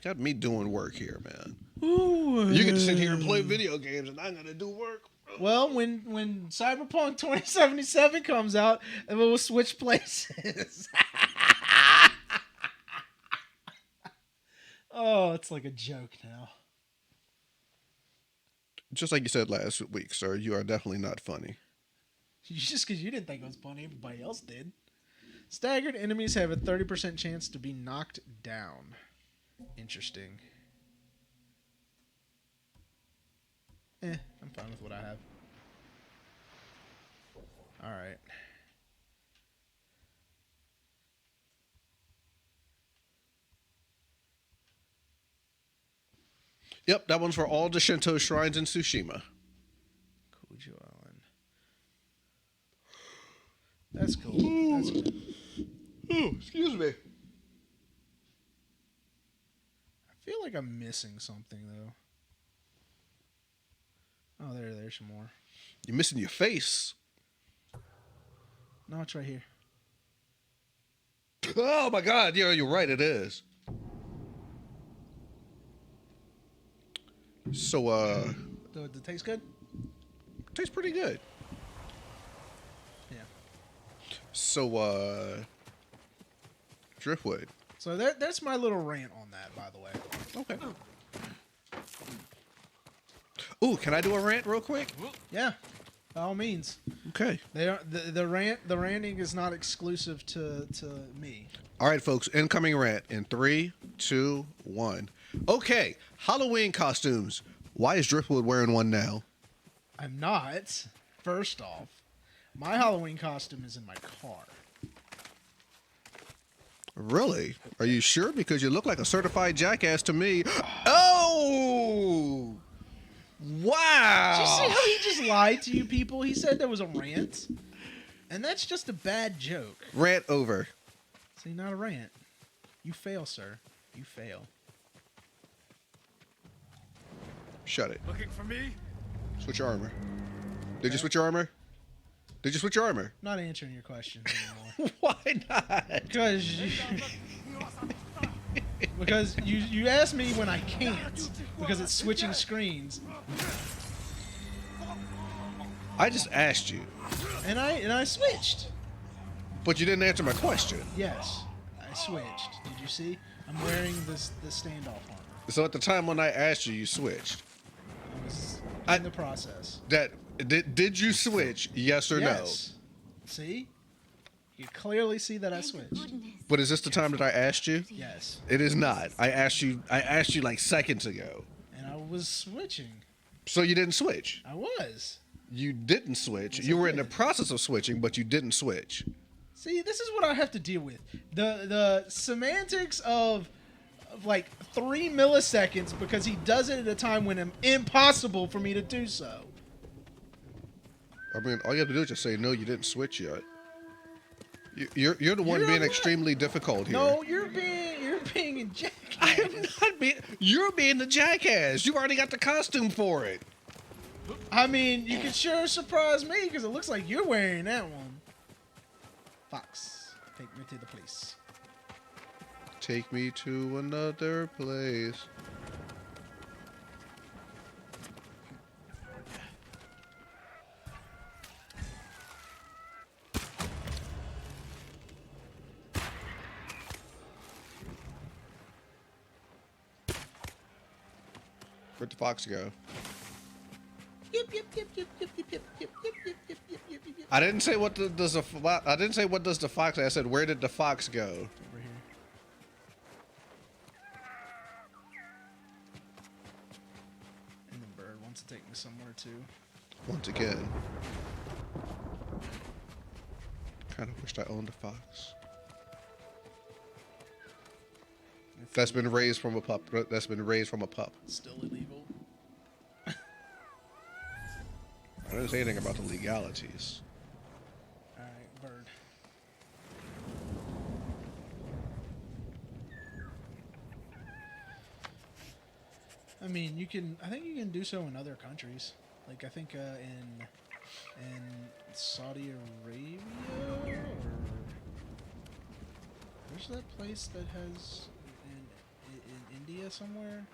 got me doing work here, man. Ooh. You get to sit here and play video games, and I'm gonna do work. Well, when Cyberpunk 2077 comes out, then we'll switch places. Oh, it's like a joke now. Just like you said last week, sir, you are definitely not funny. Just because you didn't think it was funny, everybody else did. Staggered enemies have a 30% chance to be knocked down. Interesting. I'm fine with what I have. Alright. Yep, that one's for all the Shinto shrines in Tsushima. Kujo Island. That's cool. That's cool. Oh, excuse me. I feel like I'm missing something, though. Oh, there's some more. You're missing your face. No, it's right here. Oh my God! Yeah, you're right. It is. So, Does it taste good? tastes pretty good. Yeah. So, Driftwood. So that's my little rant on that, by the way. Okay. Ooh, can I do a rant real quick? Yeah, by all means. Okay. They are the ranting is not exclusive to me. All right, folks. Incoming rant in 3, 2, 1. Okay. Halloween costumes. Why is Driftwood wearing one now? I'm not. First off, my Halloween costume is in my car. Really? Are you sure? Because you look like a certified jackass to me. Oh! Wow! Did you see how he just lied to you people? He said there was a rant, and that's just a bad joke. Rant over. See, not a rant. You fail, sir. You fail. Shut it. Looking for me? Switch your armor. Did you switch your armor? Did you switch your armor? Not answering your questions anymore. Why not? Because you asked me when I can't because it's switching screens, I just asked you, and I switched. but you didn't answer my question. Yes, I switched. Did you see? I'm wearing the standoff armor. So at the time when I asked you, you switched. I was I- in the process. Did you switch? Yes or Yes. See? You clearly see that I switched. no? But is this the time that I asked you? Yes. It is not. I asked you like seconds ago. And I was switching. So you didn't switch. I was. You didn't switch. Yes, You I were in the did. process of switching, but you didn't switch. See, this is what I have to deal with. The semantics of like 3 milliseconds because he does it at a time when it's impossible for me to do so. I mean, all you have to do is just say no. You didn't switch yet. You're the one You're being not. extremely difficult here. No, you're being a jackass. I am not being. You're being the jackass. You already got the costume for it. I mean, you can sure surprise me because it looks like you're wearing that one. Fox, take me to the police. Take me to another place. Where'd the fox go? Yip, yip, yip, yip, yip, yip, yip, yip, yip, yip, yip, yip, yip, yip. I didn't say I didn't say what does the fox. I said where did the fox go? Over here. And the bird wants to take me somewhere too. Once again. Kind of wished I owned a fox. That's been raised from a pup. That's been raised from a pup. Still illegal. I didn't say anything about the legalities. All right, bird. I mean, you can. I think you can do so in other countries. Like I think in Saudi Arabia or where's that place that has in India somewhere?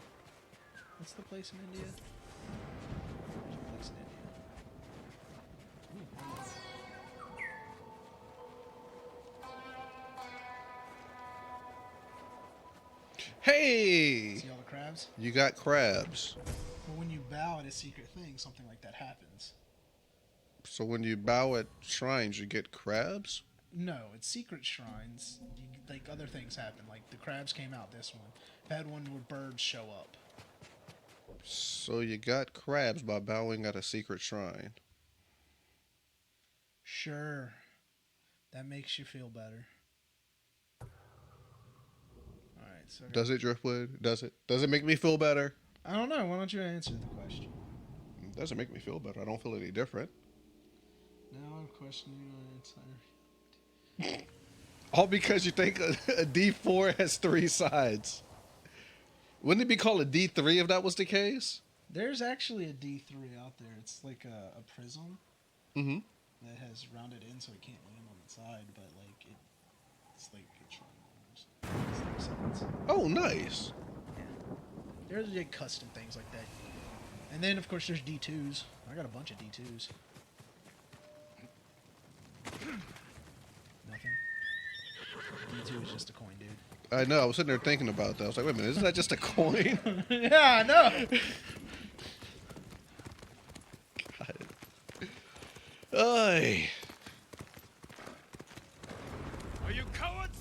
What's the place in India? There's a place in India. Ooh, Hey, see all the crabs? you got crabs. Well, when you bow at a secret thing, something like that happens. So when you bow at shrines, you get crabs? No, it's secret shrines. Like other things happen. Like the crabs came out this one. I've had one where birds show up. So you got crabs by bowing at a secret shrine. Sure. That makes you feel better. Alright, so Does it, Driftwood? Does it? Does it make me feel better? I don't know. Why don't you answer the question? It doesn't make me feel better. I don't feel any different. Now I'm questioning your answer. All because you think a D4 has 3 sides. Wouldn't it be called a D3 if that was the case? There's actually a D3 out there. It's like a prism Mm-hmm. that has rounded in so it can't land on the side, but like it's like a triangle. It's 3 sides. Oh, nice. There's like custom things like that. And then of course there's D2s. I got a bunch of D2s. Nothing. D2 is just a coin, dude. I know. I was sitting there thinking about that. I was like, wait a minute, isn't that just a coin? Yeah, I know. Ay. Are you cowards?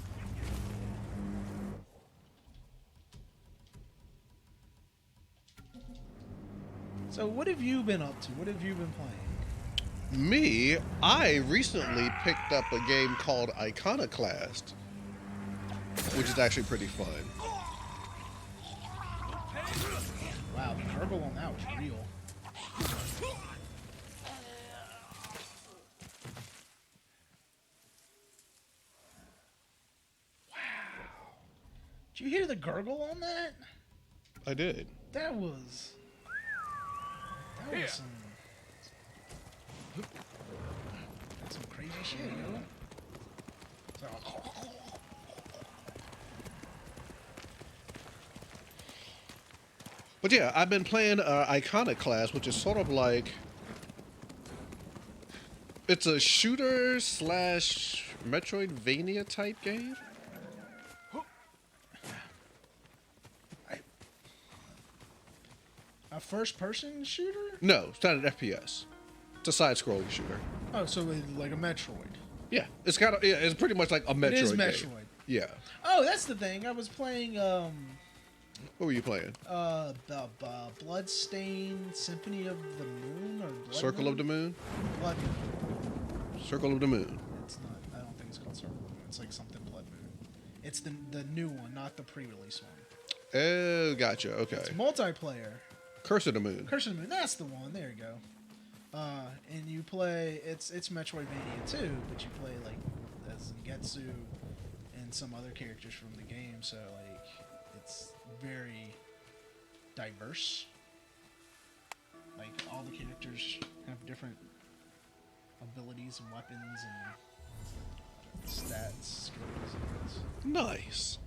So what have you been up to? What have you been playing? Me, I recently picked up a game called Iconoclast, which is actually pretty fun. Wow, the gurgle on that was real. Wow. Did you hear the gurgle on that? I did. That was some... That's some crazy shit, yo. But yeah, I've been playing Iconoclast, which is sort of like... It's a shooter slash Metroidvania type game. A first-person shooter? No, it's not an FPS. It's a side-scrolling shooter. Oh, so like a Metroid. Yeah, it's kind of yeah, it's pretty much like a Metroid. It is game. Metroid. Yeah. Oh, that's the thing. I was playing What were you playing? Bloodstained Symphony of the Moon or Blood Circle Moon? of the Moon. Blood Moon. Circle of the Moon. It's not. I don't think it's called Circle of the Moon. It's like something Blood Moon. It's the new one, not the pre-release one. Oh, gotcha. Okay. It's multiplayer. Curse of the Moon. Curse of the Moon. That's the one. There you go. And you play. It's Metroidvania too, but you play like as Zangetsu and some other characters from the game. So like it's very diverse. Like all the characters have different abilities and weapons and stats, skills. Nice.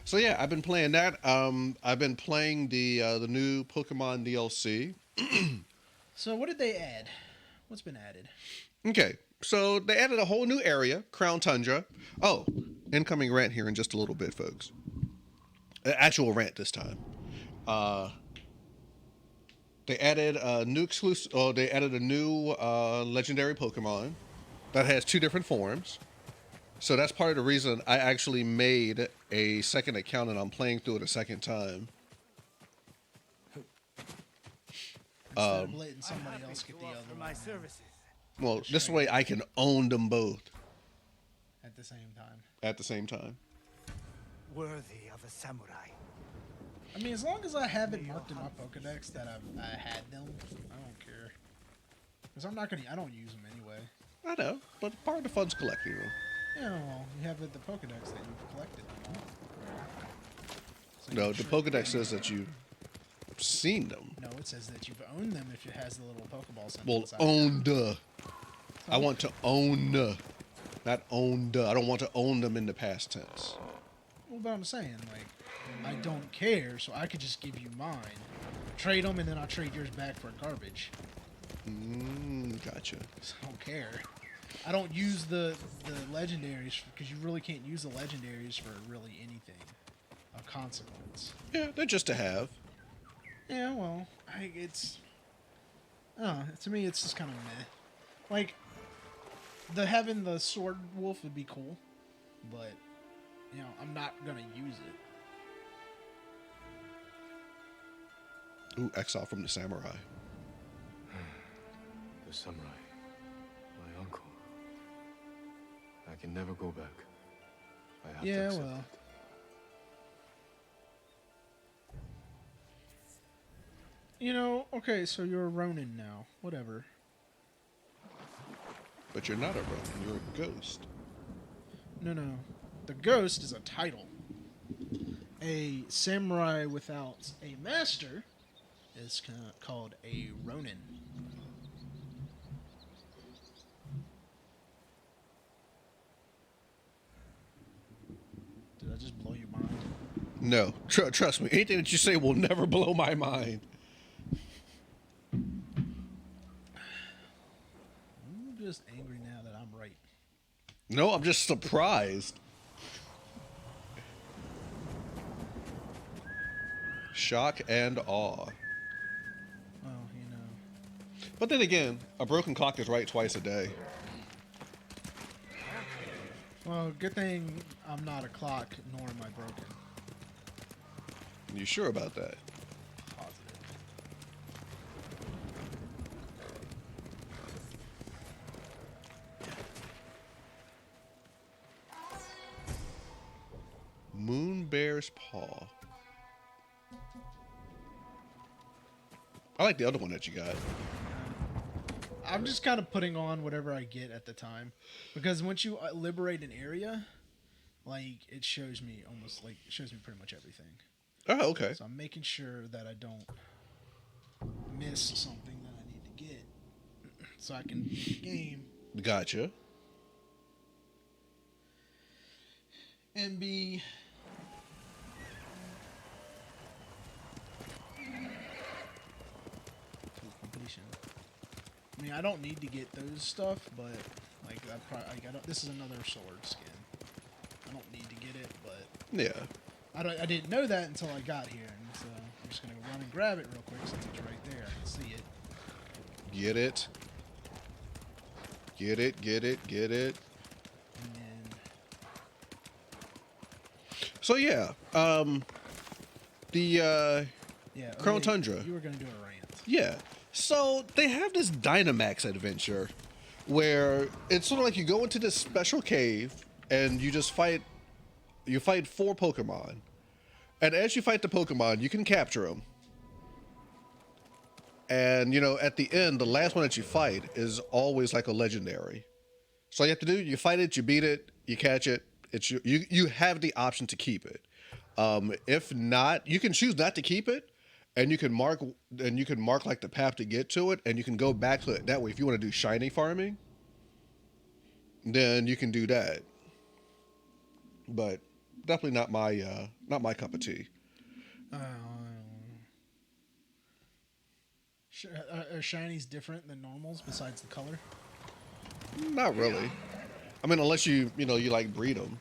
So yeah, I've been playing that. I've been playing the new Pokemon DLC. So what did they add? What's been added? Okay, so they added a whole new area, Crown Tundra. Oh, incoming rant here in just a little bit, folks. Actual rant this time. They added a new exclusive. Oh, they added a new legendary Pokemon that has 2 different forms. So that's part of the reason I actually made a second account and I'm playing through it a second time. Instead of letting somebody else get the other for one my services. Well, this way I can own them both at the same time. at the same time. Worthy of a samurai. I mean, as long as I have it marked in my Pokedex that I had them, I don't care. Because I don't use them anyway. I know, but part of the fun's collecting them. Yeah, well, you have it the Pokedex that you've collected them. So you No, can the shrink Pokedex them. says that you've seen them. No, it says that you've owned them if it has the little Pokeball symbol. Well, inside. owned. I want to own, not owned. I don't want to own them in the past tense. Well, but I'm saying, like, I don't care, so I could just give you mine, trade them, and then I'll trade yours back for garbage. Gotcha. I don't care. I don't use the legendaries because you really can't use the legendaries for really anything of consequence. Yeah, they're just to have. Yeah, well, to me it's just kind of meh. Like, having the sword wolf would be cool, but I'm not gonna use it. Ooh, exile from the samurai. The samurai. My uncle. I can never go back. I have to Yeah, accept well. it. Okay, so you're a Ronin now. Whatever. But you're not a Ronin, you're a ghost. No. The ghost is a title. A samurai without a master is called a Ronin. Did I just blow your mind? No, trust me, anything that you say will never blow my mind. I'm just angry now that I'm right. No, I'm just surprised. Shock and awe. Well, But then again, a broken clock is right twice a day. Well, good thing I'm not a clock, nor am I broken. You sure about that? Positive. Moonbear's Paw. I like the other one that you got. I'm just kind of putting on whatever I get at the time, because once you liberate an area, like it shows me pretty much everything. Oh, okay. So I'm making sure that I don't miss something that I need to get, so I can beat the game Gotcha. and be. To completion. I mean, I don't need to get those stuff, but like I don't. This is another sword skin. I don't need to get it, but Yeah. I didn't know that until I got here, and so I'm just gonna run and grab it real quick since it's right there. I can see it. Get it. Get it, get it, get it. And then So yeah, the yeah, Chrono Tundra. You were gonna do a rant. Yeah. So they have this Dynamax adventure where it's sort of like you go into this special cave and you fight 4 Pokemon. And as you fight the Pokemon, you can capture them. And at the end, the last one that you fight is always like a legendary. So all you have to do, you fight it, you beat it, you catch it. You have the option to keep it. If not, you can choose not to keep it, and you can mark like the path to get to it, and you can go back to it that way. If you want to do shiny farming, then you can do that. But definitely not my cup of tea. Are shinies different than normals besides the color? Not really. I mean, unless you like breed them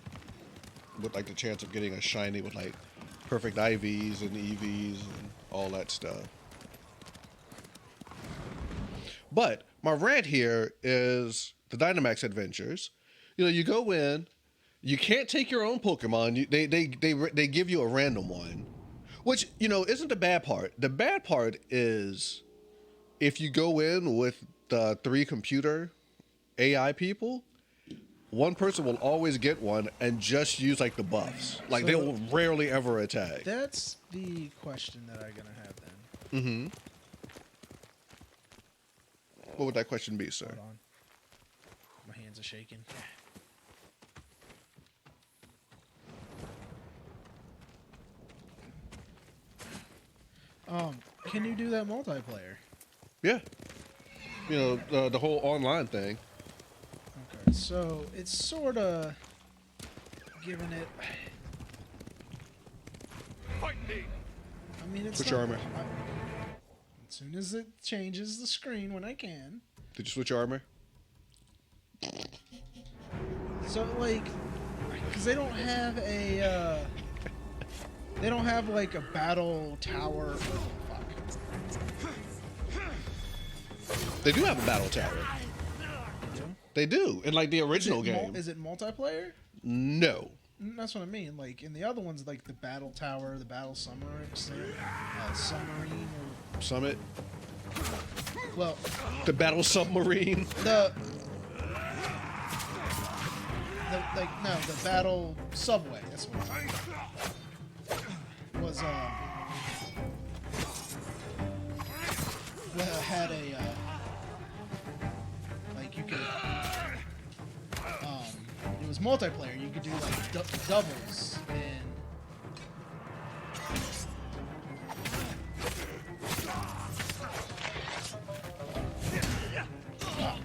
with like the chance of getting a shiny with like perfect IVs and EVs and all that stuff. But my rant here is the Dynamax Adventures. You go in, you can't take your own Pokemon. They give you a random one, which isn't the bad part. The bad part is if you go in with the 3 computer AI people, one person will always get one and just use like the buffs. Like they will rarely ever attack. That's the question that I'm gonna have then. Mm-hmm. What would that question be, sir? Hold on. My hands are shaking. Can you do that multiplayer? Yeah. The whole online thing. Okay, so it's sort of giving it. Fight me! I mean, it's Switch not, your armor. As soon as it changes the screen when I can. Did you switch your armor? So like, because they don't have a, they don't have like a battle tower. Fuck. They do have a battle tower. They do in like the original game. Is it multiplayer? No. That's what I mean. Like in the other ones, like the battle tower, the battle submarine, submarine, Summit. or well, The battle submarine. the battle subway. That's what it was. Well, had a like you could it was multiplayer. You could do like doubles and.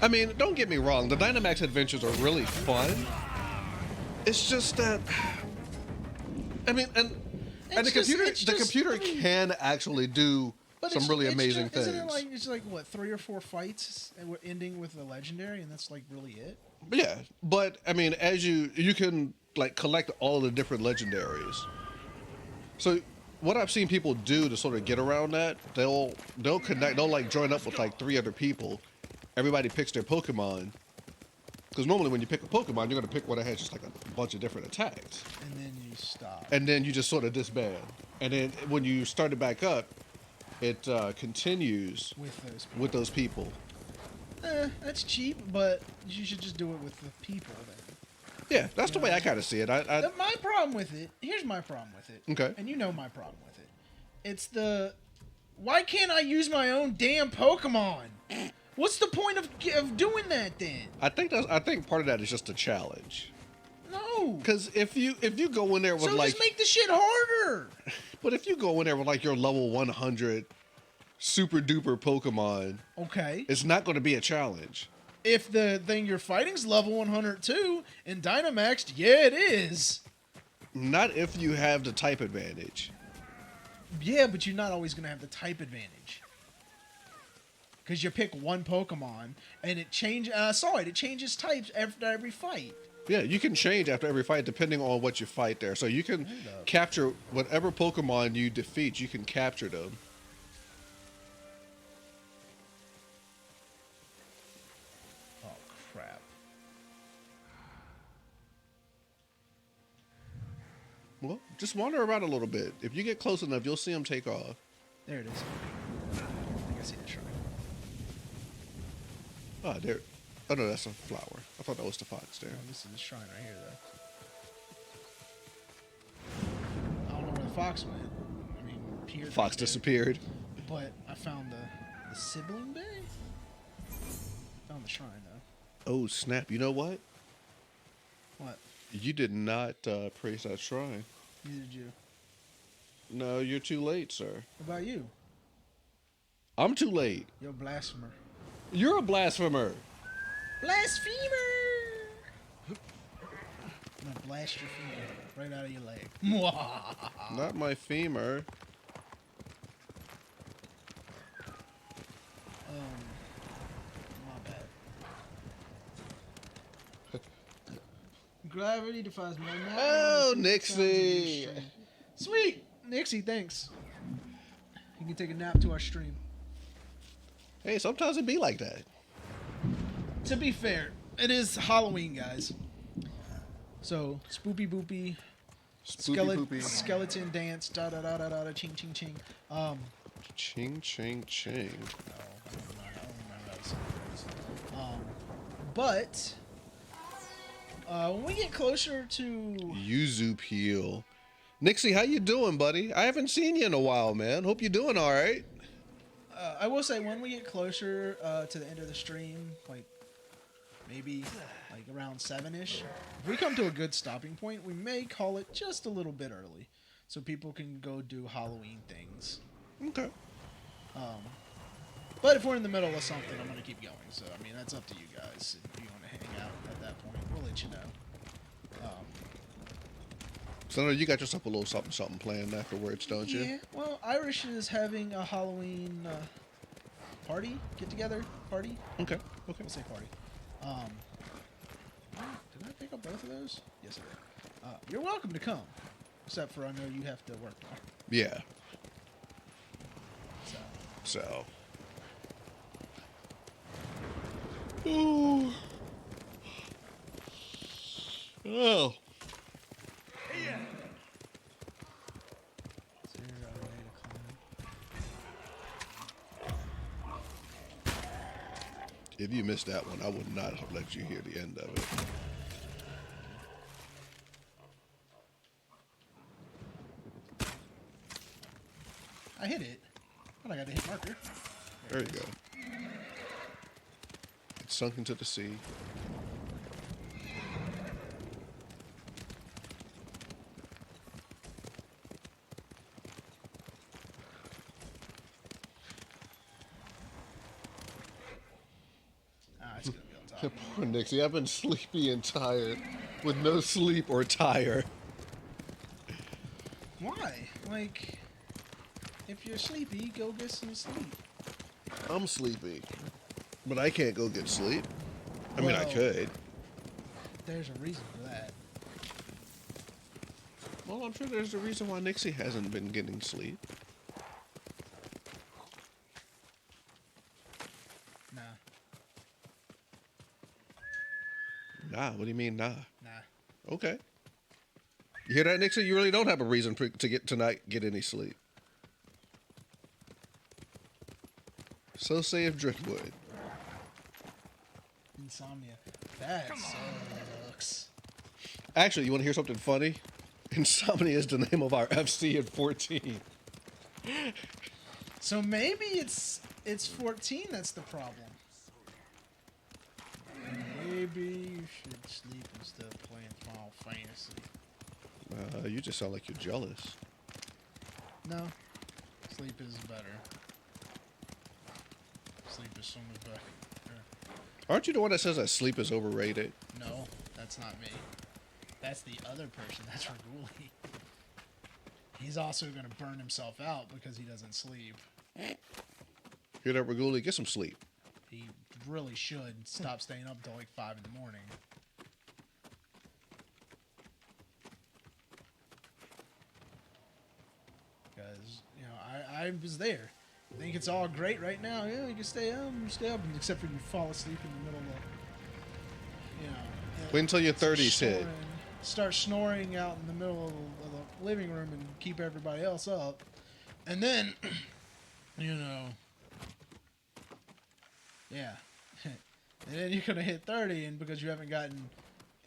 I mean, don't get me wrong. The Dynamax adventures are really fun. It's just that, I mean, and the It's just- computer, it's the just- computer I mean- can actually do But some really it's amazing just, things. Isn't it like it's like what 3 or 4 fights and we're ending with a legendary, and that's like really it? But yeah, but I mean, as you can like collect all the different legendaries. So what I've seen people do to sort of get around that, they'll like join up with like 3 other people. Everybody picks their Pokemon. Because normally when you pick a Pokemon, you're gonna pick one that has just like a bunch of different attacks. And then you stop. And then you just sort of disband. And then when you start it back up, it continues With those people. with those people. That's cheap, but you should just do it with the people then. Yeah, that's the way I kind of see it. My problem with it, here's my problem with it. Okay. And you know my problem with it. It's the, why can't I use my own damn Pokemon? What's the point of doing that then? I think part of that is just a challenge. No. Because if you go in there with So like, just make the shit harder. but if you go in there with like your level 100 super duper Pokemon, Okay. it's not going to be a challenge. If the thing you're fighting's level 102 and Dynamaxed, yeah, it is. Not if you have the type advantage. Yeah, but you're not always going to have the type advantage. Because you pick one Pokemon, and it changes. I saw it. It changes types after every fight. Yeah, you can change after every fight depending on what you fight there. So you can capture whatever Pokemon you defeat. You can capture them. Oh crap! Well, just wander around a little bit. If you get close enough, you'll see them take off. There it is. I think I see the shrine. Oh, there. Oh no, that's a flower. I thought that was the fox there. Oh, this is the shrine right here, though. I don't know where the fox went. I mean, appeared Fox right there. disappeared. But I found the sibling bay. Found the shrine though. Oh snap! You know what? What? You did not praise that shrine. Neither did you. No, you're too late, sir. What about you? I'm too late. You're a blasphemer. You're a blasphemer. Blasphemer! I'm gonna blast your femur right out of your leg. Not my femur. My bad. Gravity defies my Oh, Nixie! Sweet! Nixie, thanks. You can take a nap to our stream. Hey, sometimes it be like that. To be fair, it is Halloween, guys. So, spoopy boopy, Spoopy skeleton dance, da da da da da, ching ching ching. Ching, ching, ching. I don't remember how the song goes. But when we get closer to, Yuzu Peel. Nixie, how you doing, buddy? I haven't seen you in a while, man. Hope you're doing all right. I will say when we get closer to the end of the stream, like maybe like around 7ish, if we come to a good stopping point, we may call it just a little bit early, so people can go do Halloween things. Okay. But if we're in the middle of something, I'm gonna keep going. So I mean, that's up to you guys. If you want to hang out at that point, we'll let you know. So no, you got yourself a little something planned afterwards, don't you? Yeah. Well, Irish is having a Halloween party, get together party. Okay. Okay. We'll say party. Did I pick up both of those? Yes, I did. You're welcome to come, except for I know you have to work tomorrow. Yeah. So. So. Ooh. Oh. If you missed that one, I would not have let you hear the end of it. I hit it, but I got to hit marker. There you go. It's sunk into the sea. It's gonna be on top. Poor Nixie, I've been sleepy and tired with no sleep or tire. Why? Like, if you're sleepy, go get some sleep. I'm sleepy, but I can't go get sleep. I mean, I Well- could. There's a reason for that. Well, I'm sure there's a reason why Nixie hasn't been getting sleep. Nah. Nah, what do you mean, nah? Nah. Okay. You hear that, Nixie? You really don't have a reason to get any sleep. So saith Driftwood. Insomnia. That sucks. Actually, you want to hear something funny? Insomnia is the name of our FC at 14. So maybe it's 14 that's the problem. Maybe you should sleep instead of playing Final Fantasy. You just sound like you're jealous. No. Sleep is better. Sleep is so much better. Aren't you the one that says that sleep is overrated? No, that's not me. That's the other person. That's Reguli. He's also going to burn himself out because he doesn't sleep. Hear that, Reguli? Get some sleep. He really should stop staying up till like 5 in the morning. Because, you know, I was there. I think it's all great right now. Yeah, you can stay up, except for you fall asleep in the middle of, you know. Wait until your 30s snoring, hit. Start snoring out in the middle of the living room and keep everybody else up. And then, you know, yeah. And then you're going to hit 30, and because you haven't gotten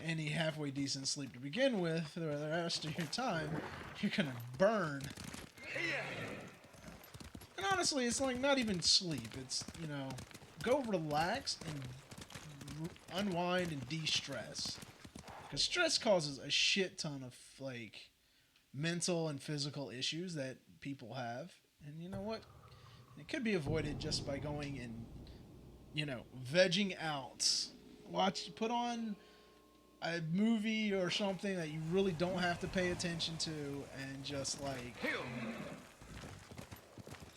any halfway decent sleep to begin with for the rest of your time, you're going to burn. And honestly, it's like not even sleep. It's, you know, go relax and unwind and de-stress. Because stress causes a shit ton of, like, mental and physical issues that people have. And you know what? It could be avoided just by going and, you know, vegging out. Put on a movie or something that you really don't have to pay attention to and just, like,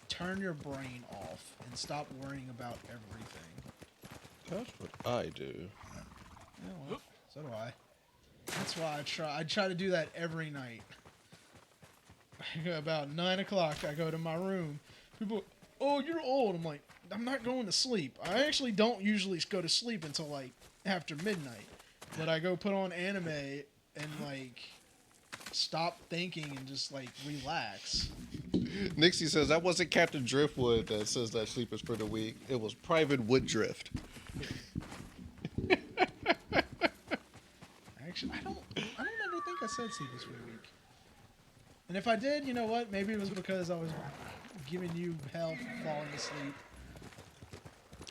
turn your brain off and stop worrying about everything. That's what I do. Yeah, well, so do I. That's why I try to do that every night. About 9 o'clock, I go to my room. People, oh, you're old. I'm like, I'm not going to sleep. I actually don't usually go to sleep until like after midnight. But I go put on anime and like stop thinking and just like relax. Nixie says that wasn't Captain Driftwood that says that sleep is for the weak. It was Private Woodrift. Actually, I don't ever think I said sleep is for the weak. And if I did, you know what? Maybe it was because I was giving you hell for falling asleep.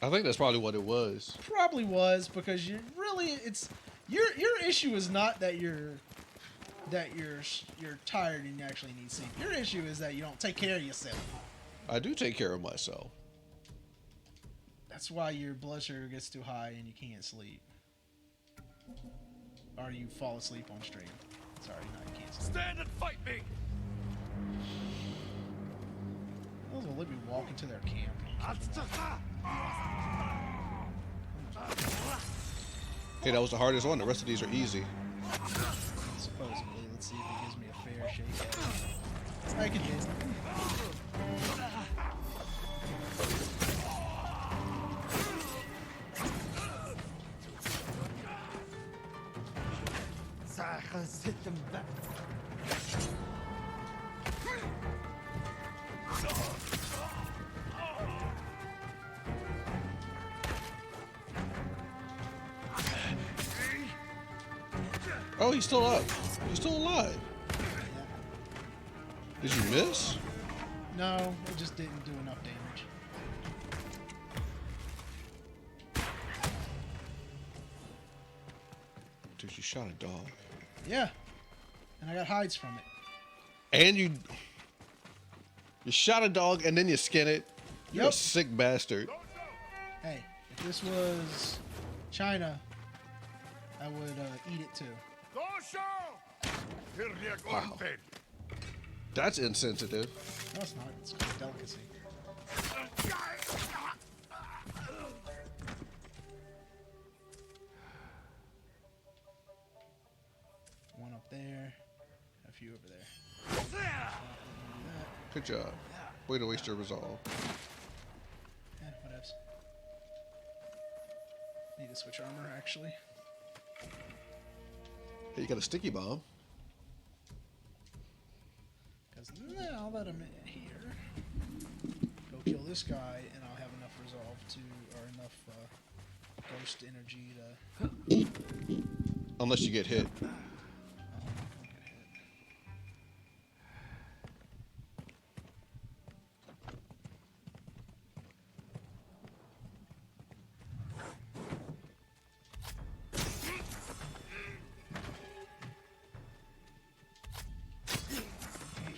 I think that's probably what it was. Probably was because you really it's your issue is not that you're tired and you actually need sleep. Your issue is that you don't take care of yourself. I do take care of myself. That's why your blood sugar gets too high and you can't sleep. Or you fall asleep on stream. Sorry, no, you can't. Stand and fight me! Those will let me walk into their camp. Hey, that was the hardest one. The rest of these are easy. Supposedly. Let's see if it gives me a fair shake. I can hit. Sit them back. Oh, he's still up. He's still alive. Did you miss? No, it just didn't do enough damage. Dude, you shot a dog. Yeah. And I got hides from it. And you shot a dog and then you skin it. You're a Yep. sick bastard. Hey, if this was China, I would eat it too. Wow. That's insensitive. No, it's not. It's a delicacy. One up there. A few over there. Do that. Good job. Way to waste your resolve. Whatevs. Need to switch armor, actually. Hey, you got a sticky bomb. Because now that I'm here, go kill this guy, and I'll have enough resolve to, or enough ghost energy to. Unless you get hit. I'll get hit.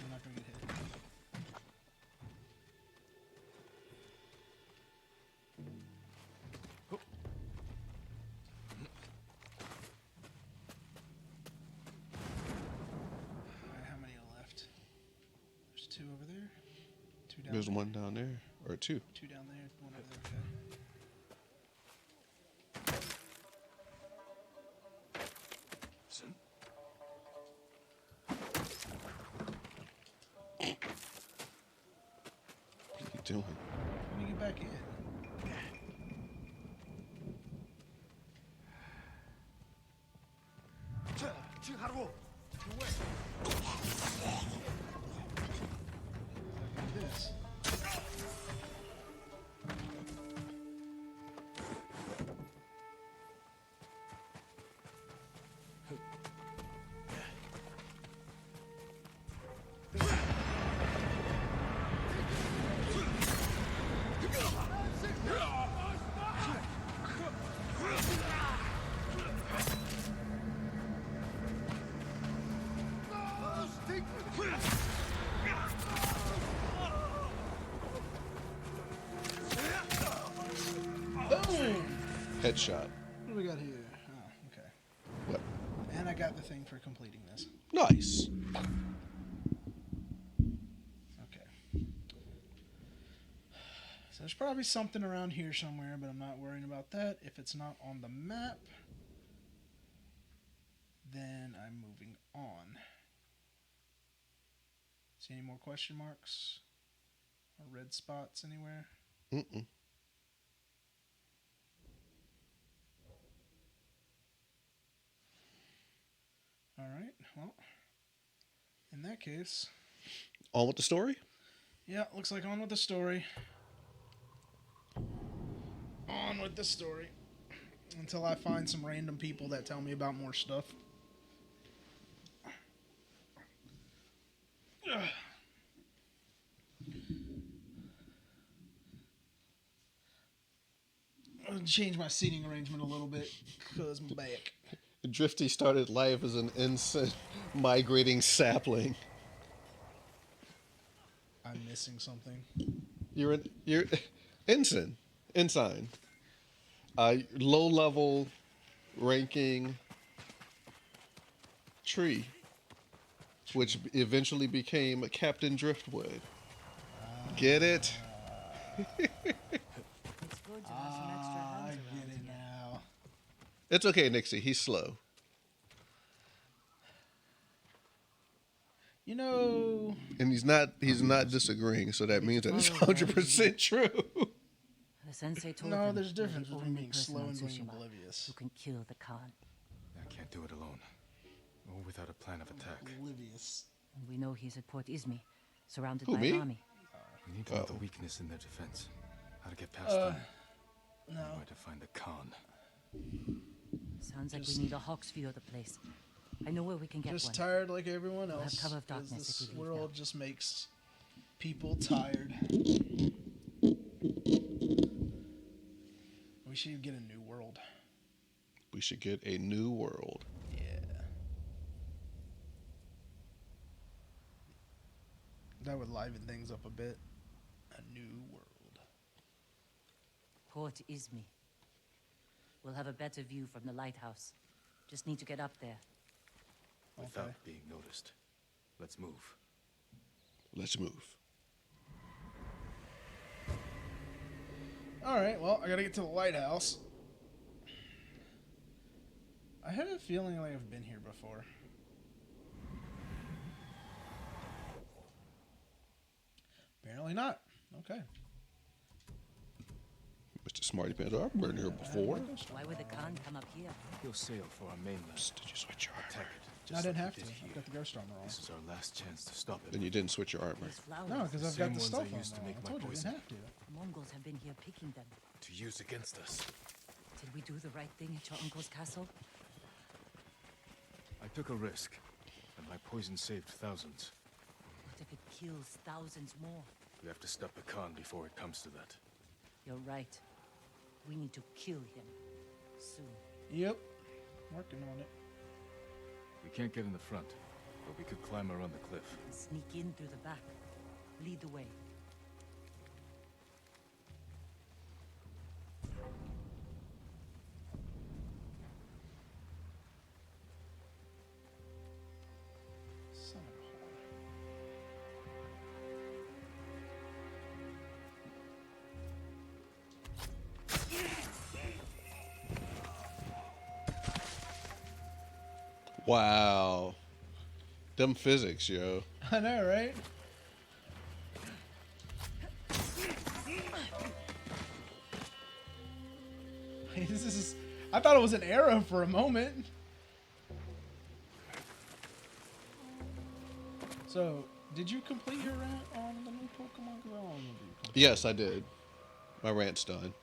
I'm not gonna get hit. Alright, how many are left? There's two over there. Two down There's there. one down there. Or two. Two down there, one over there. Okay. What are you doing? Let me get back in. Like this. Boom! Headshot. What do we got here? Oh, okay. What? And I got the thing for completing this. Nice. Okay. So there's probably something around here somewhere, but I'm not worrying about that. If it's not on the map, then I'm moving on. See any more question marks? Or red spots anywhere? Mm-mm. Alright, well, in that case, On with the story? yeah, looks like on with the story. On with the story. Until I find some random people that tell me about more stuff. Ugh. I'll change my seating arrangement a little bit because my back. Drifty started life as an instant migrating sapling. I'm missing something. You're ensign. Low level ranking tree. which eventually became Captain Driftwood. Get it? It's good to have some extra I hands get around it here. now. It's okay, Nixie. He's slow. You know, And he's not disagreeing, so that means that it's 100% true. The sensei told no, them there's you're difference the between only being person slow on and being Tsushima oblivious. who can kill the Khan. I can't do it alone. Or without a plan of attack. Oblivious. And we know he's at Port Izmi, surrounded Who, by me? an army. We need to know the weakness in their defense. How to get past them. No. Where to find the Khan. Sounds like Just- we need a hawk's view of the place. I know where we can get Just one. tired like everyone We'll have else. cover of 'cause darkness this if we leave world now. just makes people tired. We should get a new world. We should get a new world. Yeah. That would liven things up a bit. A new world. Port Izmi. We'll have a better view from the lighthouse. Just need to get up there. Without Okay. being noticed. Let's move. Let's move. Alright, well, I gotta get to the lighthouse. I have a feeling like I've been here before. Apparently not. Okay. Mr. Smarty Pants, I've been here before. Why would the Khan come up here? He'll sail for our mainland. Did you switch your Attack armor? it. I didn't like have he to. did I've here. got the ghost armor on. This is our last chance to stop him. Then you didn't switch your armor. These flowers. No, because The I've got same the ones stuff I on. used to now. make I my told you I poison. didn't have to. Mongols have been here picking them. To use against us. Did we do the right thing at your uncle's castle? I took a risk. And my poison saved thousands. What if it kills thousands more? We have to stop the Khan before it comes to that. You're right. We need to kill him. Soon. Yep. Working on it. We can't get in the front, but we could climb around the cliff. And sneak in through the back. Lead the way. Son of a whore. Wow. Them physics, yo. I know, right? Hey, this is. I thought it was an arrow for a moment. So, did you complete your rant on the new Pokemon? 'Cause I don't remember you completing. Yes, I did. My rant's done.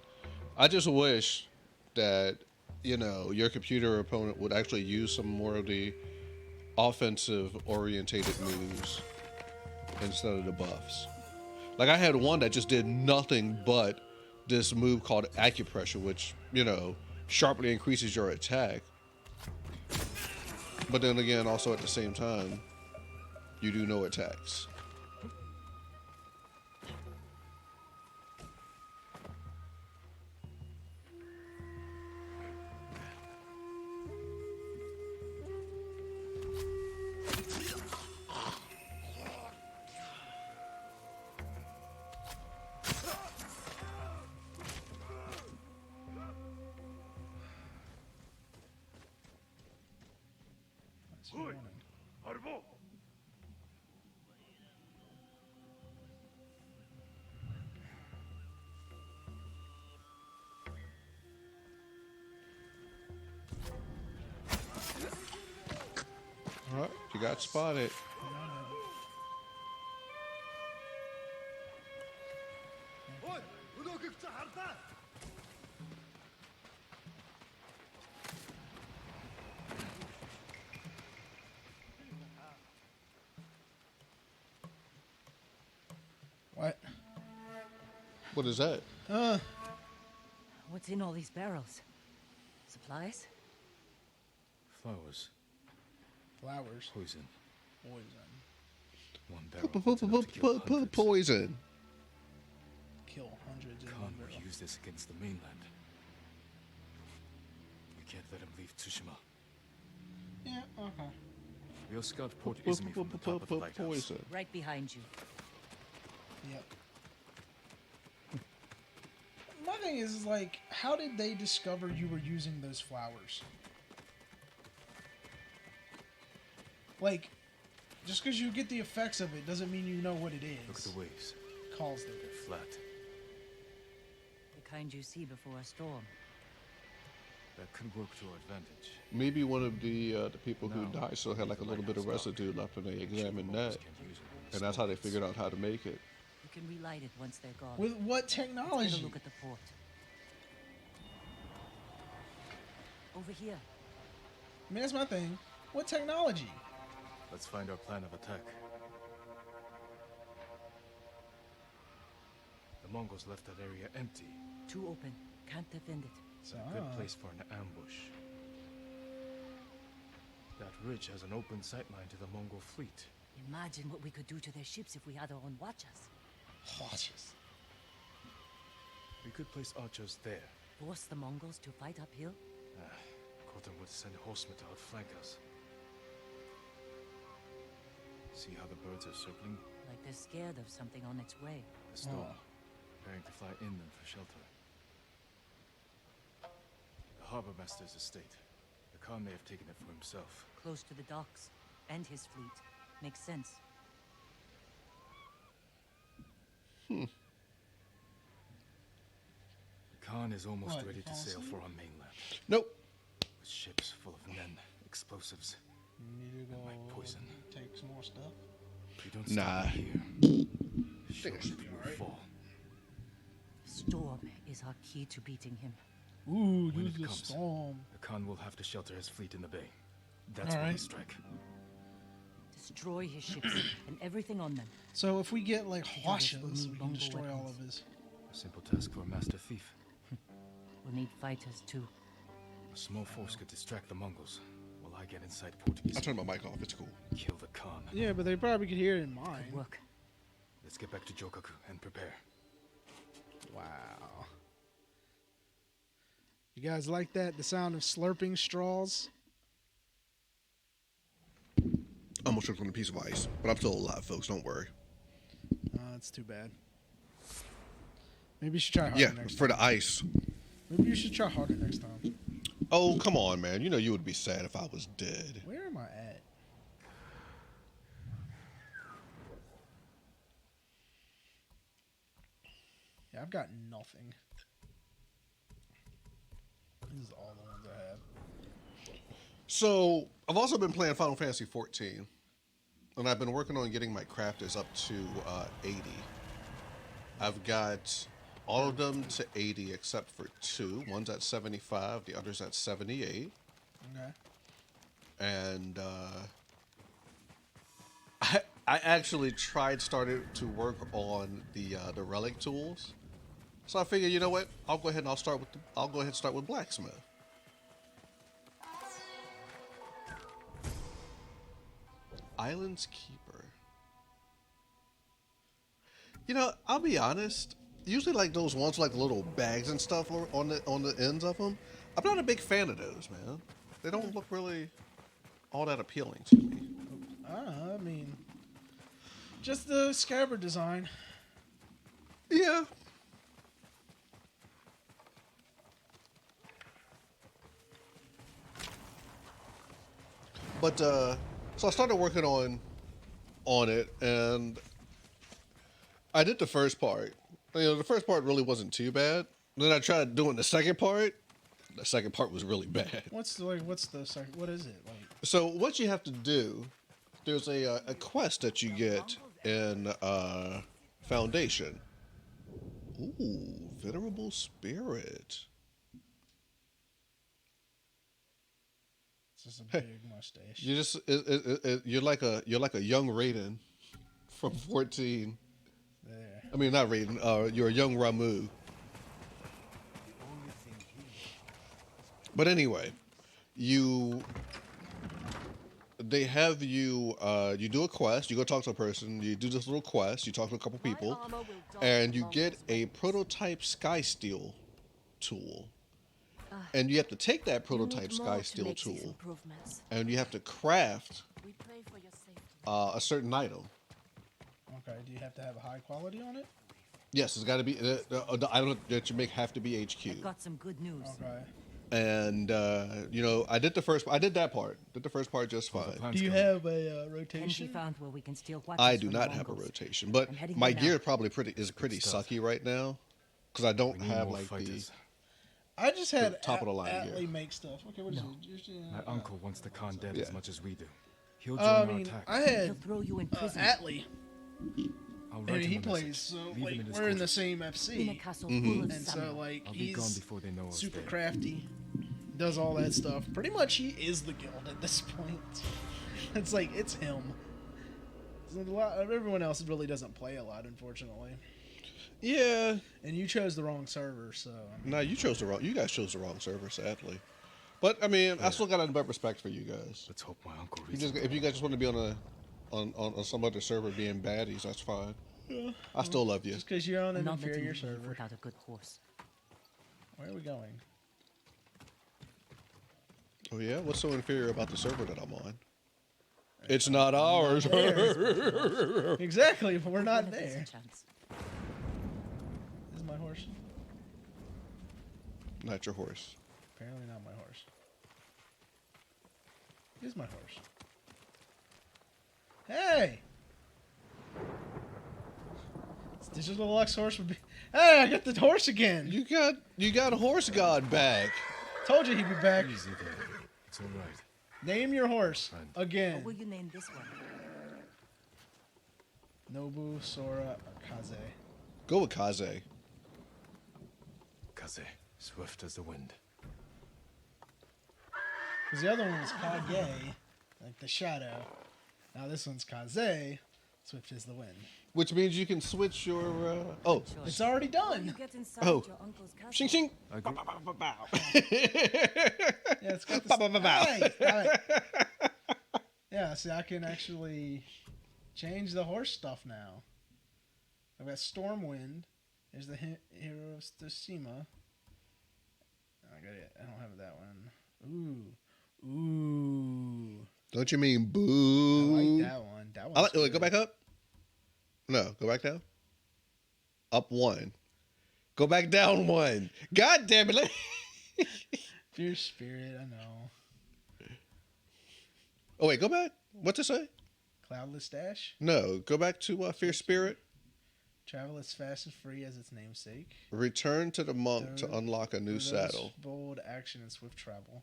I just wish that, you know, your computer opponent would actually use some more of the offensive orientated moves instead of the buffs. Like I had one that just did nothing but this move called acupressure, which, you know, sharply increases your attack. But then again, also at the same time, you do no attacks. That's what I wanted. All right, you got spotted. What? What is that? What's in all these barrels? Supplies? Flowers. Flowers. Poison. Poison. One barrel. that's enough to kill hundreds. Poison. Kill hundreds in Khan one will barrel. use this against the mainland. We can't let him leave Tsushima. Yeah, okay. We'll scout Port Izmi from the top of the lighthouse. Poison. Right behind you. Yep. My thing is like, how did they discover you were using those flowers? Like, just because you get the effects of it doesn't mean you know what it Look at is. the waves. Caused it. They're flat. The kind you see before a storm. That could work to our advantage. Maybe one of the people who No. died still had like a little bit of residue left, and they examined Mongols that, can't use it when the and that's how they storm figured out how to make it. You can relight it once they're gone. With what Let's get a technology? look at the port. Over here. I mean, that's my thing. What technology? Let's find our plan of attack. The Mongols left that area empty. Too open. Can't defend it. It's a good place for an ambush. That ridge has an open sightline to the Mongol fleet. Imagine what we could do to their ships if we had our own watchers. Watches. We could place archers there. Force the Mongols to fight uphill? Khotan would send horsemen to outflank us. See how the birds are circling? Like they're scared of something on its way. The storm, Oh. preparing to fly inland for shelter. The harbor master's estate. The Khan may have taken it for himself. Close to the docks. And his fleet. Makes sense. The Khan is almost What, ready to fall sail asleep? for our mainland. Nope. With ships full of men, explosives. Need to go Like poison. take some more stuff. If we don't Nah. stop here, sure it should we will fall. Storm is our key to beating him. Ooh, When use it the comes. storm. The Khan will have to shelter his fleet in the bay. That's All when we right. strike. Destroy his ships and everything on them. So if we get like this, washes, we'll we need can Mongol destroy all weapons. of his. A simple task for a master thief. We'll need fighters too. A small force could distract the Mongols while I get inside Port I Izmi. turned my mic off. It's cool. Kill the Khan. Yeah, but they probably could hear it in Good mine. work. Let's get back to Jokaku and prepare. Wow. You guys like that? The sound of slurping straws? I almost choked on a piece of ice, but I'm still alive, folks. Don't worry. That's too bad. Maybe you should try harder Yeah, next for time. the ice. Maybe you should try harder next time. Oh, come on, man. You know you would be sad if I was dead. Where am I at? Yeah, I've got nothing. This is all the ones I have. So, I've also been playing Final Fantasy 14, and I've been working on getting my crafters up to 80. I've got all of them to 80 except for two. One's at 75, the other's at 78. Okay. And I actually started to work on the relic tools. So I figured, you know what? I'll go ahead and start with blacksmith. Island's Keeper. You know, I'll be honest. Usually, like those ones, like the little bags and stuff on the ends of them. I'm not a big fan of those, man. They don't look really all that appealing to me. I don't know. I mean, just the scabbard design. Yeah. But so I started working on it, and I did the first part. You know, the first part really wasn't too bad. Then I tried doing the second part. The second part was really bad. What's the second? What is it like? So what you have to do, there's a quest that you get in Foundation. Ooh, Venerable Spirit. It's just a big mustache. You just you're like a young Raiden from 14. There. I mean, not Raiden. You're a young Ramu. But anyway, they have you. You do a quest. You go talk to a person. You do this little quest. You talk to a couple people, and you get a prototype Sky Steel tool. And you have to take that prototype Sky Steel tool, and you have to craft a certain item. Okay. Do you have to have a high quality on it? Yes, it's got to be the item that you make have to be I've HQ. got some good news. Okay. And you know, I did that part. Did the first part just Oh, the fine. plan's Do you coming. have a Kenji rotation? found where we can steal what I do not have a rotation, but I'm heading my there gear now. probably is pretty stuff. sucky right now because I We don't need have more like fighters. I just had top of the line Atlee gear. make stuff. Okay, what is No. it? Just, My uncle wants the Khan dead Yeah. as much as we do. He'll join I our mean, attack. I He'll had throw you in prison. Atlee. I'll And write he him a plays, message. so Leave like him in his we're in the quarters. same in a FC, castle full of and so samurai. like I'll be gone he's before they know us super there. crafty, does all that stuff. Pretty much, he is the guild at this point. It's like it's him. A lot of everyone else really doesn't play a lot, unfortunately. Yeah. And you chose the wrong server, so I mean, No, you guys chose the wrong server, sadly. But I mean, I still got nothing but respect for you guys. Let's hope my uncle You reads just, it. if you guys just want to be on some other server being baddies, that's fine. I still love you. just because you're on I'm an not letting inferior you leave server. without a good horse. Where are we going? Oh yeah, what's so inferior about the server that I'm on? It's not ours. Exactly, but we're not One of these there. a chance. This is my horse. Not your horse. Apparently not my horse. Here's my horse. Hey! This Digital Deluxe horse would be. Hey, I got the horse again! You got Horse God back. Told you he'd be back. Easy there. It's all right. Name your horse Fine. What again. will you name this one? Nobu Sora Kaze. Go with Kaze. Kaze, swift as the wind. Because the other one was Kage, like the shadow. Now this one's Kaze, swift as the wind. Which means you can switch your oh. Choice. It's already You done. get inside Oh. your uncle's castle. Shing shing. I agree. Yeah, it's got Bow, bow, bow, bow. Hey, stop it. Yeah, see, I can actually change the horse stuff now. I've got Stormwind. There's the Hero of Tsushima. I got it. I don't have that one. Ooh. Don't you mean I boo? like that one. That one. Wait, go back up. No, go back down. Up one. Go back down one. God damn it. Fierce Spirit, I know. Oh wait, go back. What's it say? Cloudless Dash. No, go back to Fierce Spirit. Travel as fast and free as its namesake. Return to the monk to unlock a new For those saddle. Bold action and swift travel.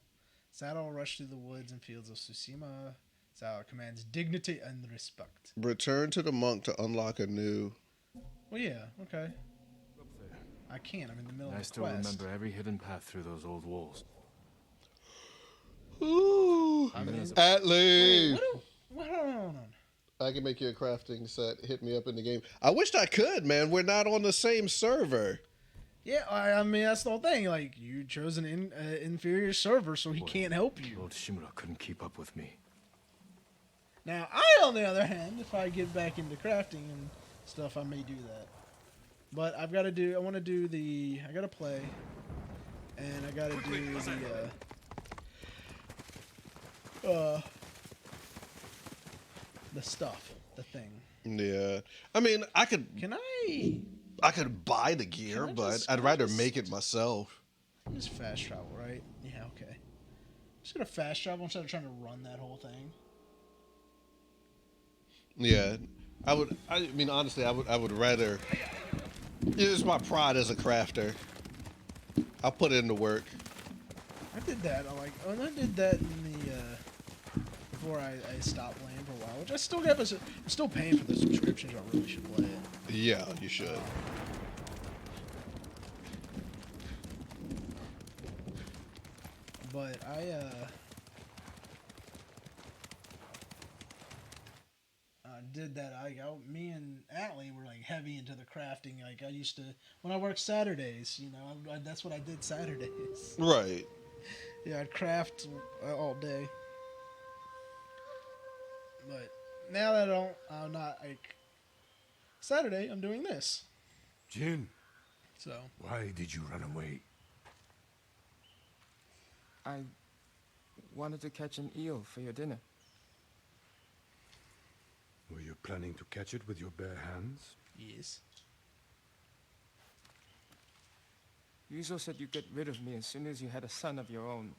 Saddle rush through the woods and fields of Tsushima. Saddle commands dignity and respect. Return to the monk to unlock a new. Well, yeah, okay. Up there. I can't. I'm in the middle I of a still quest. remember every hidden path through those old walls. Ooh, I mean, Atlee. Hold on. I can make you a crafting set. Hit me up in the game. I wished I could, man. We're not on the same server. Yeah, I mean that's the whole thing. Like you chose an inferior server, so he Boy, can't help you. Lord Shimura couldn't keep up with me. Now I, on the other hand, if I get back into crafting and stuff, I may do that. But I've got to do. I want to do the. I got to play, and I got to do the stuff, the thing. Yeah, I mean, I could Can I buy the gear, Can I but just- I'd can I rather just- make it myself. just fast travel, right? Yeah, okay. Just gonna fast travel instead of trying to run that whole thing. Yeah, I would. I mean, honestly, I would rather. It's my pride as a crafter. I'll put in the work. I did that. I did that in the before I stopped playing for a while, which I still have. I'm still paying for the subscriptions. I really should play it. Yeah, you should. But I did that. Me and Atlee were like heavy into the crafting. Like I used to when I worked Saturdays. You know, that's what I did Saturdays. Right. Yeah, I'd craft all day. But now that I'm not like Saturday, I'm doing this. Jin, So why did you run away? I wanted to catch an eel for your dinner. planning to catch it with your bare hands? Yes. Yuzo said you'd get rid of me as soon as you had a son of your own.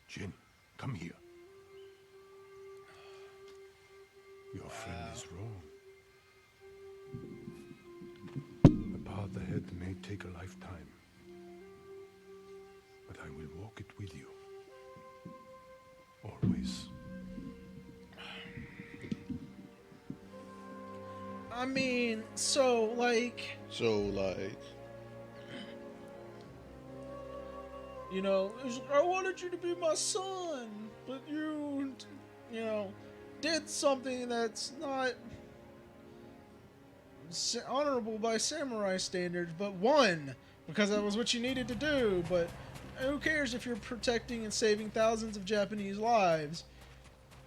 Jin, come here. Your friend is wrong. The path ahead may take a lifetime, but I will walk it with you. Always. I mean, so like, you know, it's like, I wanted you to be my son, but you know, did something that's not honorable by samurai standards, but won because that was what you needed to do. But who cares if you're protecting and saving thousands of Japanese lives,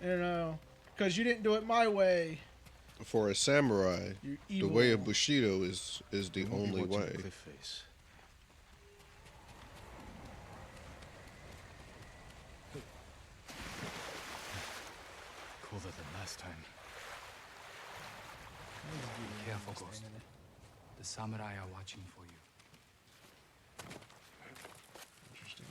you know, because you didn't do it my way. For a samurai, You're the evil. way of Bushido is the You won't be only watching way. Cliff Face. Colder than last time. Be careful, Ghost. The samurai are watching for you. Interesting.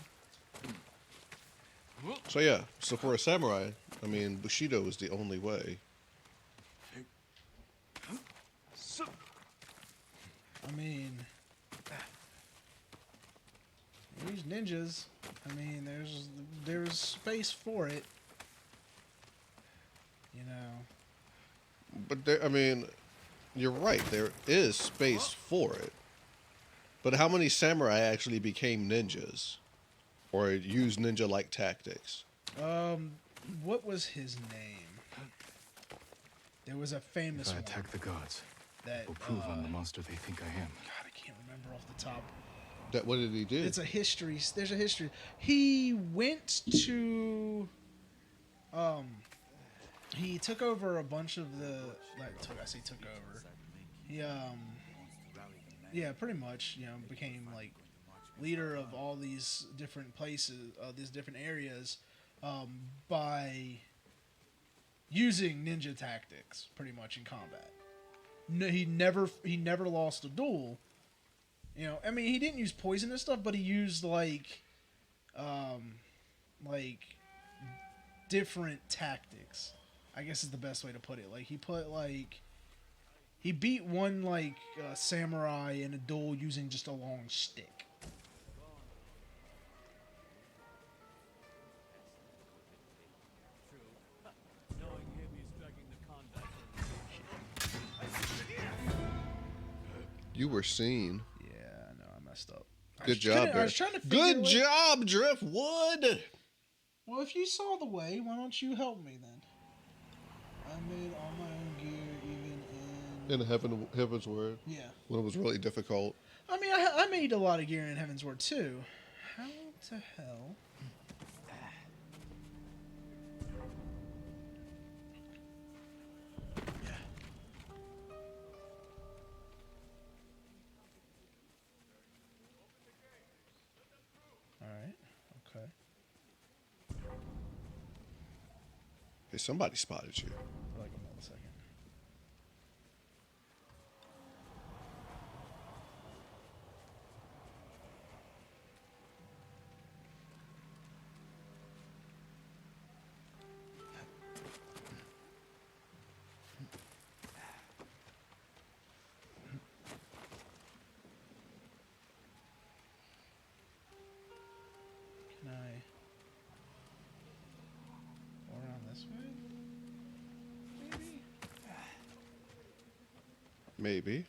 So yeah, so for a samurai, I mean, Bushido is the only way. I mean, these ninjas. I mean, there's space for it. You know. But there, I mean, you're right. There is space for it. But how many samurai actually became ninjas, or used ninja-like tactics? What was his name? There was a famous If I one attack the gods, that will prove I'm the monster they think I am. God, I can't remember off the top. That what did he do? It's a history. There's a history. He went to, he took over a bunch of the. I say took over. He yeah, pretty much. You know, became like leader of all these different places, these different areas, by using ninja tactics, pretty much in combat. No, he never lost a duel. You know, I mean, he didn't use poison and stuff, but he used like different tactics. I guess is the best way to put it. Like he beat one samurai in a duel using just a long stick. You were seen. Yeah, I know, I messed up. Good job, I was trying to Driftwood. figure Good a way- job, Driftwood. Well, if you saw the way, why don't you help me then? I made all my own gear, even in Heaven's Word. yeah. When it was really difficult. I mean, I made a lot of gear in Heaven's Word too. How the hell? All right. Okay. Hey, somebody spotted you. For like a millisecond. Can I go around this way? Maybe? Maybe.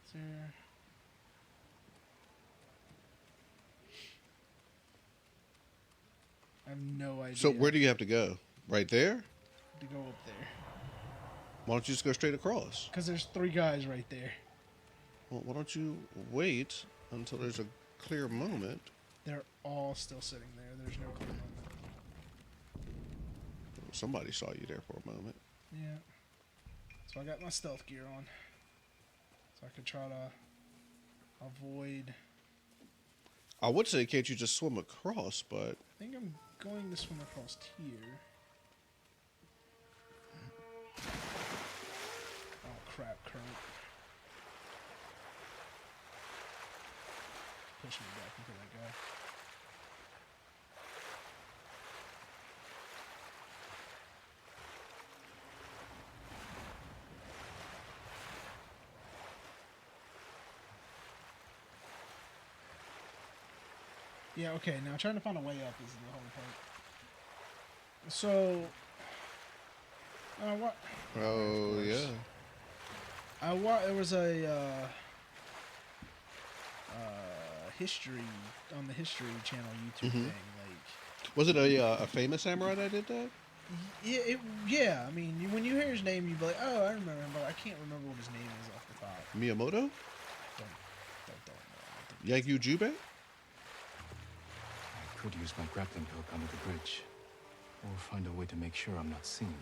Is there... I have no idea. So where do you have to go? Right there? to go up there? Why don't you just go straight across? Because there's 3 guys right there. Well, why don't you wait until there's a clear moment? They're all still sitting there. There's no clear moment. Somebody saw you there for a moment. Yeah. So I got my stealth gear on. So I could try to avoid I would say, can't you just swim across? But I think I'm going to swim across here. Oh crap, current. Push me back into that guy. Yeah, okay, now trying to find a way up is the whole point. So, what? oh yeah, There was a history on the History Channel YouTube thing. Like, was it a famous samurai that did that? yeah. I mean, when you hear his name, you'd be like, oh, I remember him, but I can't remember what his name is off the top. Miyamoto? Don't know. Yagyu Jubei? I could use my grappling hook under the bridge. Or find a way to make sure I'm not seen.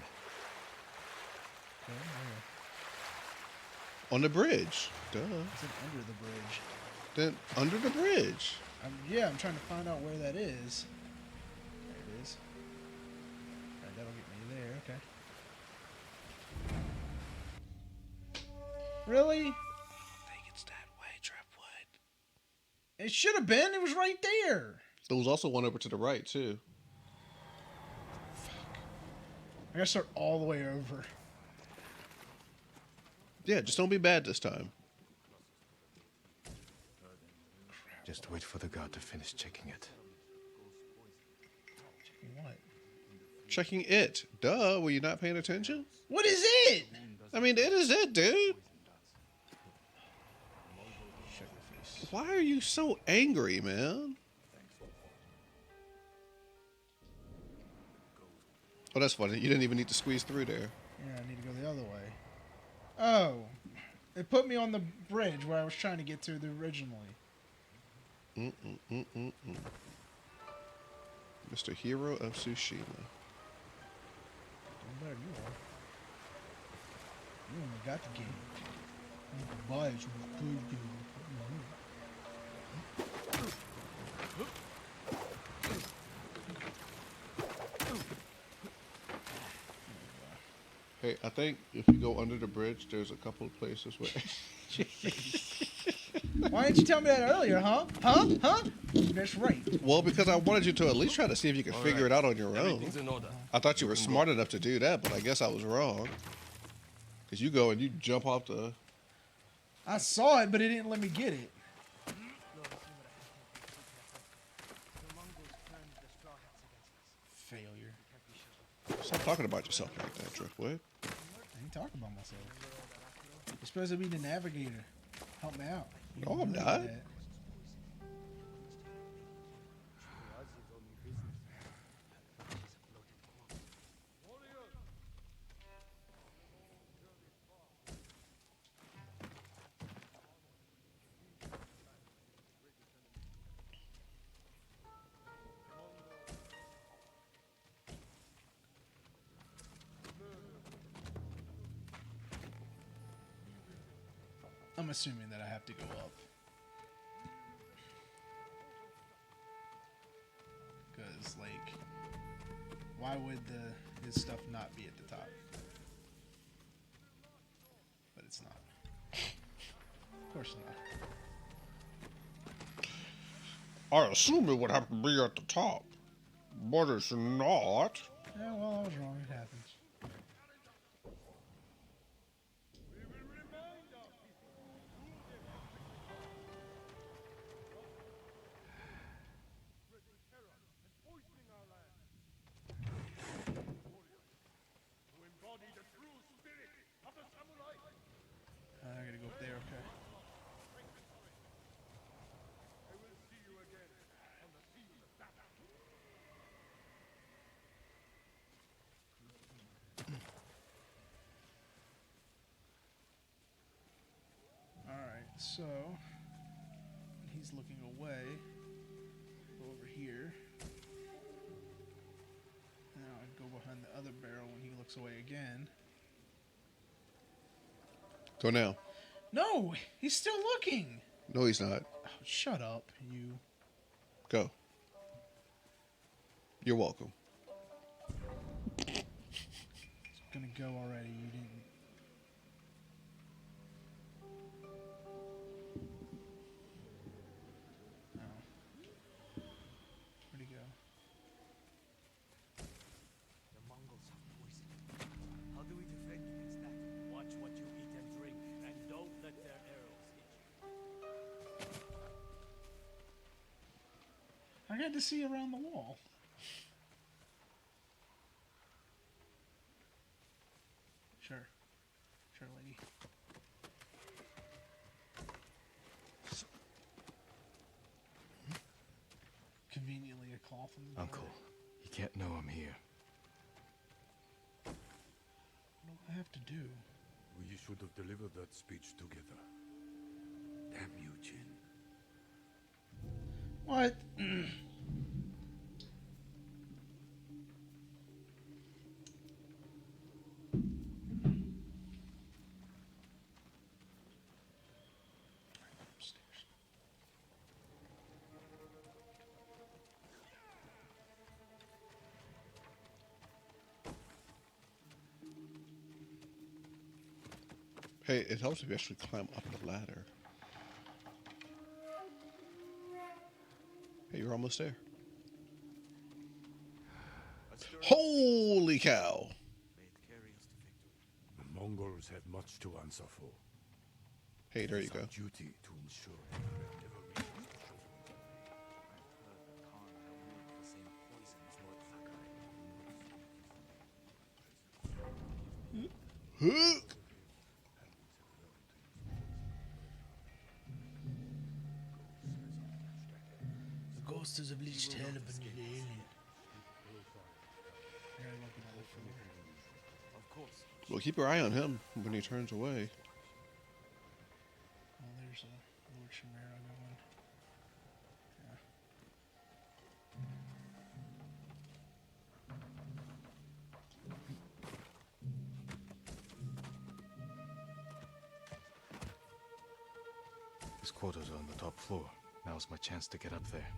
Okay, On the bridge. Duh. it's under the bridge. Then under the bridge. Yeah, I'm trying to find out where that is. There it is. Alright, that'll get me there, okay. Really? I think it's that way, Tripwood. It should have been. It was right there. There was also one over to the right too. I gotta start all the way over. Yeah, just don't be bad this time. Just wait for the guard to finish checking it. What? Checking it. Duh, were you not paying attention? What is it? I mean, it is it, dude. Shut your face. Why are you so angry, man? Oh, that's funny. You didn't even need to squeeze through there. Yeah, I need to go the other way. Oh. It put me on the bridge where I was trying to get to originally. Mr. Hero of Tsushima. Don't better you are. You only got the game. You can buy it from the good game. Hey, I think if you go under the bridge, there's a couple of places where... Why didn't you tell me that earlier, huh? Huh? That's right. Well, because I wanted you to at least try to see if you could figure it out on your own. Everything's in order. I thought you were smart enough to do that, but I guess I was wrong. Because you go and you jump off the... I saw it, but it didn't let me get it. Failure. Stop talking about yourself like that, Driftwood. I ain't talking about myself. You're supposed to be the navigator. Help me out. You No, I'm know not. that. I'm assuming that I have to go up. Because, like, why would his stuff not be at the top? But it's not. Of course not. I assume it would have to be at the top, but it's not. Yeah, well, I was wrong. It happens. I gotta go up there, okay. Alright, so he's looking away. Go over here. Now I'd go behind the other barrel when he looks away again. Go now. No, he's still looking. No, he's not. Oh, shut up, you. Go. You're welcome. It's gonna go already. You didn't. Oh. Where'd he go? The Mongols have poison. How do we defend against that? Watch what you eat and drink, and don't let their arrows hit you. I got to see around the wall. Sure. Sure, lady. Conveniently a cloth in the door. Uncle, he can't know I'm here. What do I have to do? We should have delivered that speech together. Damn you, Jin. What? Upstairs. Hey, it helps if you actually climb up the ladder. Hey, you're almost there. Holy cow! May it carry us to victory. The Mongols have much to answer for. Hey, there you It's our go. duty to ensure they will never reach the Shogun's army. I've heard that Khan now wields the same poison as Lord Sakai. Hook! The ghost is a bleached hell of an alien. Here, I look at the floor. Of course. Well, keep your eye on him when he turns away. Oh, there's a Lord Chimera going. Yeah. His quarters are on the top floor. Now's my chance to get up there.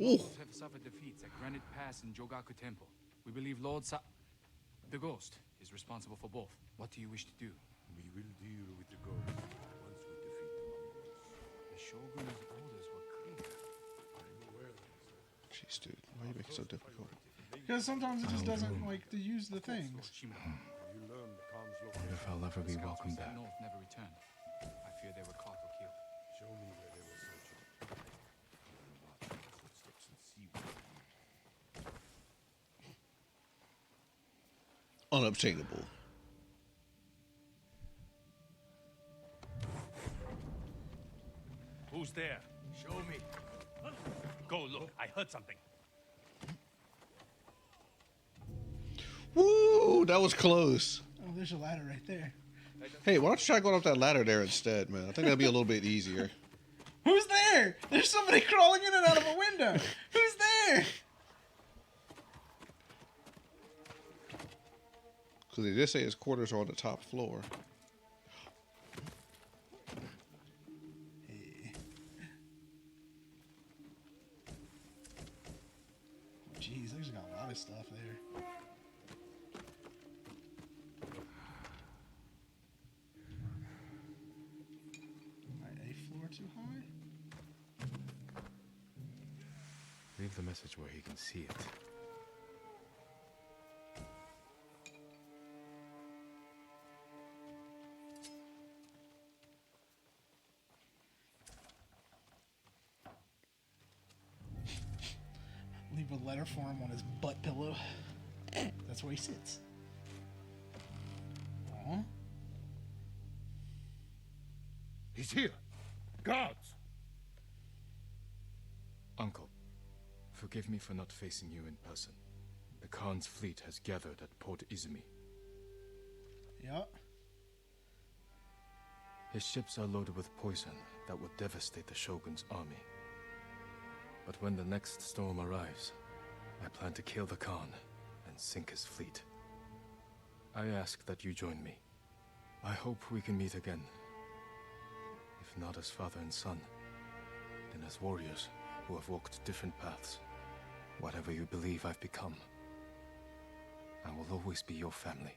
Ooh. Have suffered defeats at Granite Pass and Jogaku Temple. We believe Lord the Ghost is responsible for both. What do you wish to do? We will deal with the ghost once we defeat the Mongols. The Shogun's orders were clear. I'm aware of Jeez, dude, why are you making it so difficult? Because sometimes it just doesn't like to use the things. Shimura. You learn the Khan's Wonder if location. I'll ever be Scouts welcome who sent back. north never returned. I fear they were caught or killed. Show me where they were searching. I will mark their footsteps and see what they need. Unobtainable. Who's there? Show me. Go look. I heard something. Woo! That was close. Oh, there's a ladder right there. Hey, why don't you try going up that ladder there instead, man? I think that'd be a little bit easier. Who's there? There's somebody crawling in and out of a window. Who's there? Because they did say his quarters are on the top floor. Hey. Jeez, there's got a lot of stuff there. Alright, a floor too high? Leave the message where he can see it. Leave a letter for him on his butt pillow. That's where he sits. Aw. He's here! Guards! Uncle, forgive me for not facing you in person. The Khan's fleet has gathered at Port Izumi. Yup. His ships are loaded with poison that will devastate the Shogun's army. But when the next storm arrives, I plan to kill the Khan and sink his fleet. I ask that you join me. I hope we can meet again. If not as father and son, then as warriors who have walked different paths. Whatever you believe I've become, I will always be your family.